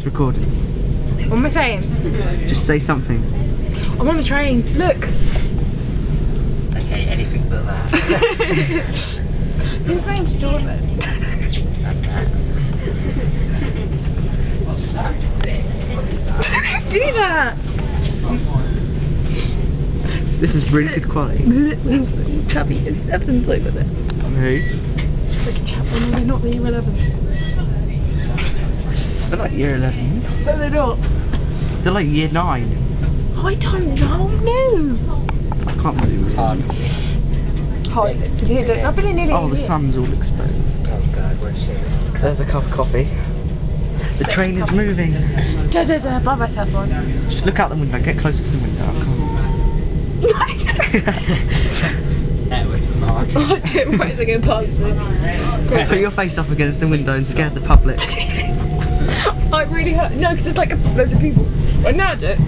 recording. What am I saying? Just say something. I'm on the train. Look. Okay, anything but that. His name's Jordan. Do that. This is really good quality. Chubby is Evan's over there. Who? Like a chap one, they're not the year 11. They're like year 11. No, they're not. They're like year 9. I don't know. No. I can't believe it. Hard. Hi. I've been in nearly Oh, the a year. sun's all exposed. Oh god, where's she? There's a cup of coffee. The train is moving. By myself on. Just look out the window. Get closer to the window. I can't. That was hard. Why is it going past me? Put your face up against the window and scare the public. I really hurt. No, because there's like loads of people. I nailed it.